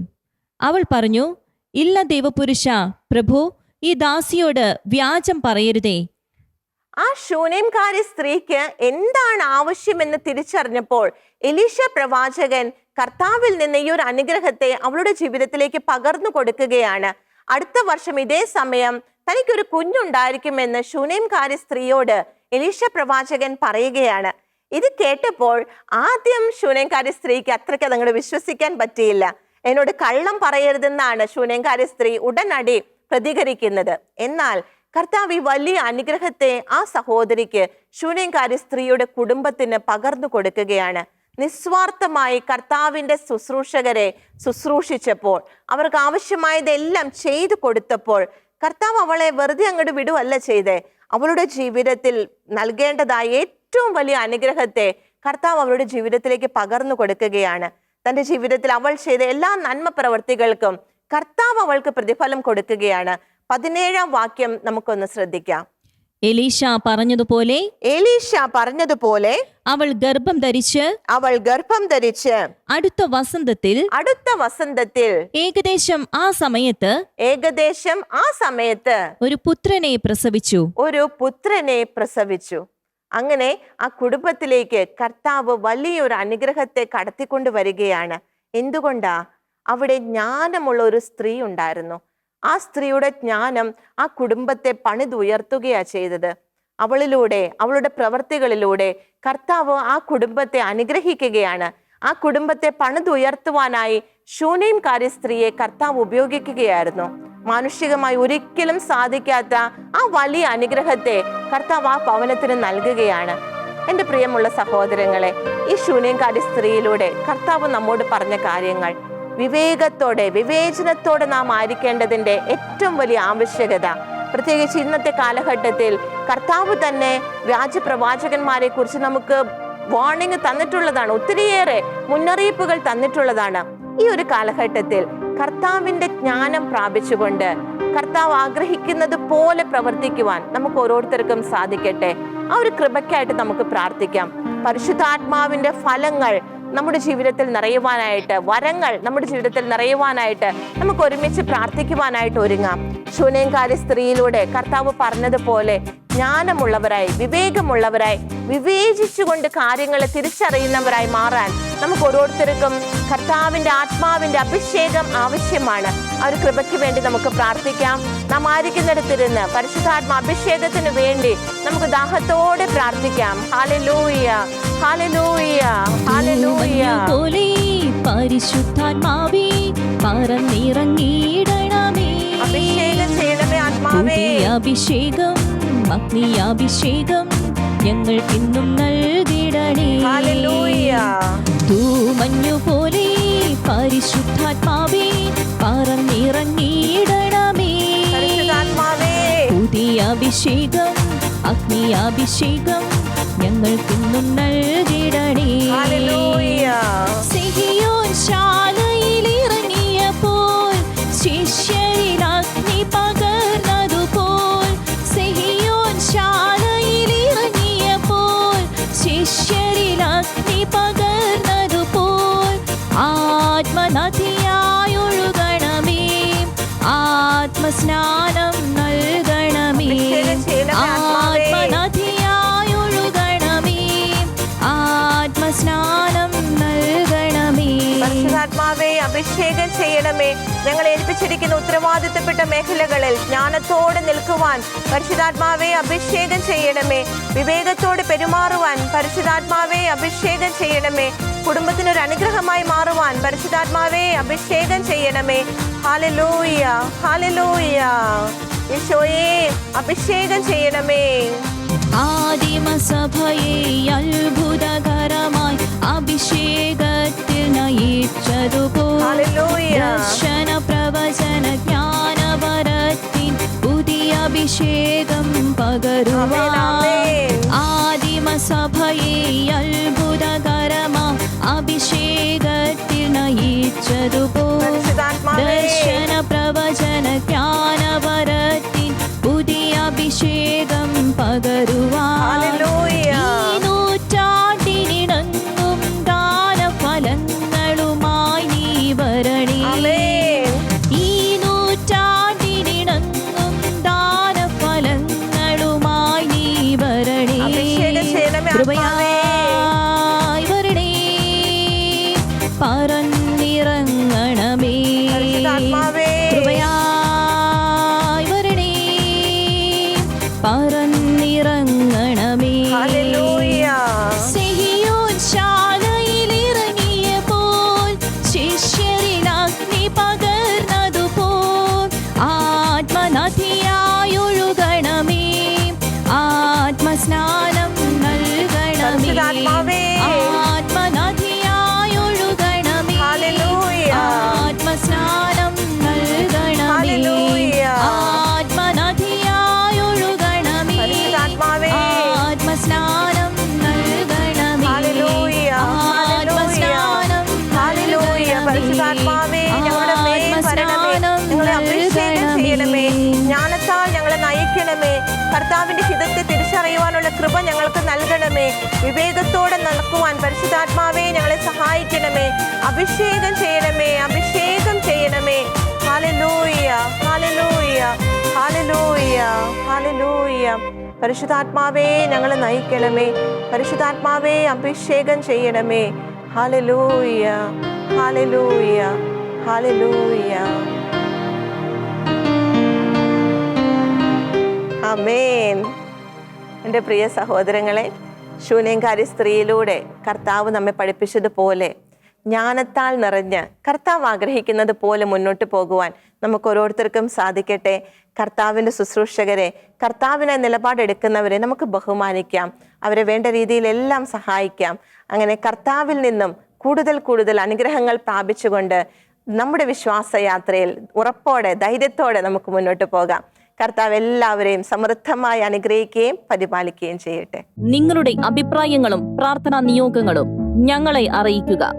അവൾ പറഞ്ഞു, ഇല്ല ദേവപുരുഷ, പ്രഭു, ഈ ദാസിയോട് വ്യാജം പറയരുതേ. ആ ശൂനേംകാരി സ്ത്രീക്ക് എന്താണ് ആവശ്യമെന്ന് തിരിച്ചറിഞ്ഞപ്പോൾ എലീശ പ്രവാചകൻ കർത്താവിൽ നിന്ന് ഈ ഒരു അനുഗ്രഹത്തെ അവളുടെ ജീവിതത്തിലേക്ക് പകർന്നു കൊടുക്കുകയാണ്. അടുത്ത വർഷം ഇതേ സമയം തനിക്കൊരു കുഞ്ഞുണ്ടായിരിക്കുമെന്ന് ശൂനേംകാരി സ്ത്രീയോട് എലീശ പ്രവാചകൻ പറയുകയാണ്. ഇത് കേട്ടപ്പോൾ ആദ്യം ശൂനേംകാരി സ്ത്രീക്ക് അത്രയ്ക്ക് അതങ്ങോട്ട് വിശ്വസിക്കാൻ പറ്റിയില്ല. എന്നോട് കള്ളം പറയരുതെന്നാണ് ശൂനേംകാരി സ്ത്രീ ഉടനടി പ്രതികരിക്കുന്നത്. എന്നാൽ കർത്താവ് ഈ വലിയ അനുഗ്രഹത്തെ ആ സഹോദരിക്ക്, ശൂനേംകാരി സ്ത്രീയുടെ കുടുംബത്തിന് പകർന്നു കൊടുക്കുകയാണ്. നിസ്വാർത്ഥമായി കർത്താവിന്റെ ശുശ്രൂഷകരെ ശുശ്രൂഷിച്ചപ്പോൾ, അവർക്ക് ആവശ്യമായതെല്ലാം ചെയ്തു കൊടുത്തപ്പോൾ കർത്താവ് അവളെ വെറുതെ അങ്ങോട്ട് വിടുവല്ല ചെയ്തേ. അവളുടെ ജീവിതത്തിൽ നൽകേണ്ടതായ ഏറ്റവും വലിയ അനുഗ്രഹത്തെ കർത്താവ് അവളുടെ ജീവിതത്തിലേക്ക് പകർന്നു കൊടുക്കുകയാണ്. തൻ്റെ ജീവിതത്തിൽ അവൾ ചെയ്ത എല്ലാ നന്മ പ്രവൃത്തികൾക്കും കർത്താവ് അവൾക്ക് പ്രതിഫലം കൊടുക്കുകയാണ്. 17-ാം വാക്യം നമുക്കൊന്ന് ശ്രദ്ധിക്കാം. എലീശ പറഞ്ഞതുപോലെ അവൾ ഗർഭം ധരിച്ച് അടുത്ത വസന്തത്തിൽ ഏകദേശം ആ സമയത്ത് ഒരു പുത്രനെ പ്രസവിച്ചു. അങ്ങനെ ആ കുടുംബത്തിലേക്ക് കർത്താവ് വലിയൊരു അനുഗ്രഹത്തെ കടത്തിക്കൊണ്ട് വരികയാണ്. എന്തുകൊണ്ടാ? അവിടെ ജ്ഞാനമുള്ള ഒരു സ്ത്രീ ഉണ്ടായിരുന്നു. ആ സ്ത്രീയുടെ ജ്ഞാനം ആ കുടുംബത്തെ പണിതുയർത്തുകയാ ചെയ്തത്. അവളിലൂടെ, അവളുടെ പ്രവർത്തികളിലൂടെ കർത്താവ് ആ കുടുംബത്തെ അനുഗ്രഹിക്കുകയാണ്. ആ കുടുംബത്തെ പണിതുയർത്തുവാനായി ശൂനേംകാരി സ്ത്രീയെ കർത്താവ് ഉപയോഗിക്കുകയായിരുന്നു. മാനുഷികമായി ഒരിക്കലും സാധിക്കാത്ത ആ വലിയ അനുഗ്രഹത്തെ കർത്താവ് ആ ഭവനത്തിന് നൽകുകയാണ്. എൻ്റെ പ്രിയമുള്ള സഹോദരങ്ങളെ, ഈ ശൂനേംകാരി സ്ത്രീയിലൂടെ കർത്താവ് നമ്മോട് പറഞ്ഞ കാര്യങ്ങൾ വിവേകത്തോടെ, വിവേചനത്തോടെ നാം ആയിരിക്കേണ്ടതിൻ്റെ ഏറ്റവും വലിയ ആവശ്യകത, പ്രത്യേകിച്ച് ഇന്നത്തെ കാലഘട്ടത്തിൽ കർത്താവ് തന്നെ വ്യാജപ്രവാചകന്മാരെ കുറിച്ച് നമുക്ക് വാർണിംഗ് തന്നിട്ടുള്ളതാണ്. ഒത്തിരിയേറെ മുന്നറിയിപ്പുകൾ തന്നിട്ടുള്ളതാണ്. ഈ ഒരു കാലഘട്ടത്തിൽ കർത്താവിന്റെ ജ്ഞാനം പ്രാപിച്ചുകൊണ്ട് കർത്താവ് ആഗ്രഹിക്കുന്നത് പോലെ പ്രവർത്തിക്കുവാൻ നമുക്ക് ഓരോരുത്തർക്കും സാധിക്കട്ടെ. ആ ഒരു കൃപയ്ക്കായിട്ട് നമുക്ക് പ്രാർത്ഥിക്കാം. പരിശുദ്ധാത്മാവിന്റെ ഫലങ്ങൾ നമ്മുടെ ജീവിതത്തിൽ നിറയുവാനായിട്ട്, വരങ്ങൾ നമ്മുടെ ജീവിതത്തിൽ നിറയുവാനായിട്ട് നമുക്ക് ഒരുമിച്ച് പ്രാർത്ഥിക്കുവാനായിട്ട് ഒരുങ്ങാം. ശൂനേംകാരി സ്ത്രീയിലൂടെ കർത്താവ് പറഞ്ഞതുപോലെ ജ്ഞാനമുള്ളവരായി, വിവേകമുള്ളവരായി, വിവേചിച്ചുകൊണ്ട് കാര്യങ്ങളെ തിരിച്ചറിയുന്നവരായി മാറാൻ നമുക്ക് ഓരോരുത്തർക്കും കർത്താവിന്റെ ആത്മാവിന്റെ അഭിഷേകം ആവശ്യമാണ്. ആ ഒരു കൃപയ്ക്ക് വേണ്ടി നമുക്ക് പ്രാർത്ഥിക്കാം. നാം ആയിരിക്കുന്നിടത്തിരുന്ന് പരിശുദ്ധാത്മ അഭിഷേകത്തിന് വേണ്ടി നമുക്ക് ദാഹത്തോടെ പ്രാർത്ഥിക്കാം. Hallelujah, hallelujah, hallelujah. പോലെ പരിശുദ്ധാത്മാവേ പറന്നിറങ്ങിയിടണമേ. അഭിഷേകം ചെയ്യണമേ ആത്മാവേ. അഭിഷേകം, അഗ്നിയാഭിഷേകം ഞങ്ങൾക്കിന്നും നൽകിടണേ. ഹല്ലേലൂയ. തൂമഞ്ഞു പോലെ പരിശുദ്ധാത്മാവേ പറന്നിറങ്ങിയിടണമേ. പരിശുദ്ധാത്മാവേ. പുതിയ അഭിഷേകം, അഗ്നിയാഭിഷേകം ഞങ്ങൾക്കിന്നും നൽകിടണേ. ഹല്ലേലൂയ. സിഹിയോൻ ശാലയിലിറങ്ങിയപ്പോൾ ശിഷ്യരിൽ അഗ്നി പകർന്നതുപോൽ, സിഹിയോൻ ശാലയിലിറങ്ങിയപ്പോൾ ശിഷ്യരിൽ അഗ്നി പകർന്നതുപോൽ ആത്മനദിയായൊഴുകണമേ, ആത്മസ്നാനം നൽകണമേ. ആത്മനദിയായൊഴുകണമേ, ആത്മസ്നാനം നൽകണമേ. പരിശുദ്ധാത്മാവേ അഭിഷേകം ചെയ്യണമേ. ഞങ്ങൾ ഏൽപ്പിച്ചിരിക്കുന്ന ഉത്തരവാദിത്തപ്പെട്ട മേഖലകളിൽ ജ്ഞാനത്തോടെ നിൽക്കുവാൻ പരിശുദ്ധാത്മാവേ അഭിഷേകം ചെയ്യണമേ. വിവേകത്തോടെ പെരുമാറുവാൻ പരിശുദ്ധാത്മാവേ അഭിഷേകം ചെയ്യണമേ. കുടുംബത്തിനൊരു അനുഗ്രഹമായി മാറുവാൻ പരിശുദ്ധാത്മാവേ അഭിഷേകം ചെയ്യണമേ. Hallelujah, hallelujah. യേശുവേ അഭിഷേകം ചെയ്യണമേ. ആദിമസഭയെ അത്ഭുതകരമായി അഭിഷേകത്തിൽ നയിച്ചതുപോൽ, ഹല്ലേലൂയ. ദർശന പ്രവചന ജ്ഞാനവരത്തിൻ പുതിയ അഭിഷേകം പകരുവാൻ. ആദിമസഭയെ അത്ഭുതകരമായി അഭിഷേകത്തിൽ നയിച്ചതുപോൽ, ദർശന പ്രവചന ജ്ഞാനവരത്തിൻ പുതിയ അഭിഷേകം പകരുവാൻ. ഹല്ലേലൂയ. ഈ നൂറ്റാണ്ടിനിണങ്ങും ദാനഫലങ്ങളുമായി നീ വരണേ. ആമേൻ. ഈ നൂറ്റാണ്ടിനിണങ്ങും ദാനഫലങ്ങളുമായി നീ വരണേ. അഭിഷേകം ചെയ്യണമേ ആത്മാവേ. കൃപയായി വരണേ, പറന്നിറങ്ങണമേ. പരിശുദ്ധാത്മാവേ. കൃപയായി വരണേ, പറന്നിറങ്ങണമേ. ഹല്ലേലൂയ. സിഹിയോൻ ശാലയിലിറങ്ങിയപ്പോൾ ശിഷ്യരിൽ അഗ്നി പകർന്നതുപോൽ ആത്മനദിയായൊഴുകണമേ, ആത്മസ്നാനം നൽകണമേ. പരിശുദ്ധാത്മാവേ. ആത്മനദിയായൊഴുകണമേ, ഹല്ലേലൂയ. ആത്മസ്നാനം നൽകണമേ. ഹല്ലേലൂയ. ആത്മനദിയായൊഴുകണമേ, പരിശുദ്ധാത്മാവേ. ആത്മസ്നാനം നൽകണമേ. ഹല്ലേലൂയ. ആത്മസ്നാനം ഹല്ലേലൂയ. പരിശുദ്ധാത്മാവേ ഞങ്ങളുടെ മേൽ വരണമേ. ഞങ്ങളെ അഭിഷേകം ചെയ്യണമേ. ജ്ഞാനത്താൽ ഞങ്ങളെ നയിക്കണമേ. കർത്താവിന്റെ ഹിതത്തെ തിരിച്ചറിയുവാനുള്ള കൃപ ഞങ്ങൾക്ക് നൽകണമേ. വിവേകത്തോടെ നടക്കുവാൻ പരിശുദ്ധാത്മാവേ ഞങ്ങളെ സഹായിക്കണമേ. അഭിഷേകം ചെയ്യണമേ, അഭിഷേകം ചെയ്യണമേ. Hallelujah, hallelujah, hallelujah, hallelujah. പരിശുദ്ധാത്മാവേ ഞങ്ങളെ നയിക്കണമേ. പരിശുദ്ധാത്മാവേ അഭിഷേകം ചെയ്യണമേ. Hallelujah, hallelujah, hallelujah. ആമേൻ. എൻ്റെ പ്രിയ സഹോദരങ്ങളെ, ശൂന്യംകാരി സ്ത്രീയിലൂടെ കർത്താവ് നമ്മെ പഠിപ്പിച്ചതുപോലെ ജ്ഞാനത്താൽ നിറഞ്ഞ് കർത്താവ് ആഗ്രഹിക്കുന്നത് പോലെ മുന്നോട്ട് പോകുവാൻ നമുക്ക് ഓരോരുത്തർക്കും സാധിക്കട്ടെ. കർത്താവിൻ്റെ ശുശ്രൂഷകരെ, കർത്താവിനെ നിലപാടെടുക്കുന്നവരെ നമുക്ക് ബഹുമാനിക്കാം. അവരെ വേണ്ട രീതിയിലെല്ലാം സഹായിക്കാം. അങ്ങനെ കർത്താവിൽ നിന്നും കൂടുതൽ കൂടുതൽ അനുഗ്രഹങ്ങൾ പ്രാപിച്ചുകൊണ്ട് നമ്മുടെ വിശ്വാസയാത്രയിൽ ഉറപ്പോടെ ധൈര്യത്തോടെ നമുക്ക് മുന്നോട്ട് പോകാം. കർത്താവ് എല്ലാവരെയും സമൃദ്ധമായി അനുഗ്രഹിക്കുകയും പരിപാലിക്കുകയും ചെയ്യട്ടെ. നിങ്ങളുടെ അഭിപ്രായങ്ങളും പ്രാർത്ഥനാ നിയോഗങ്ങളും ഞങ്ങളെ അറിയിക്കുക.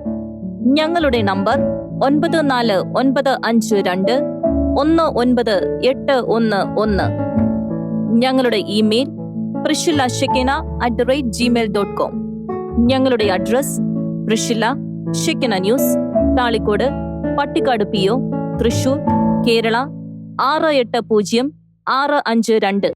ഞങ്ങളുടെ നമ്പർ 9495219811. ഞങ്ങളുടെ ഇമെയിൽ priscilla@gmail.com. ഞങ്ങളുടെ address പ്രിഷില്ല Shekinah news, Thalikkode, Pattikkad PO, Thrissur, Kerala 680652.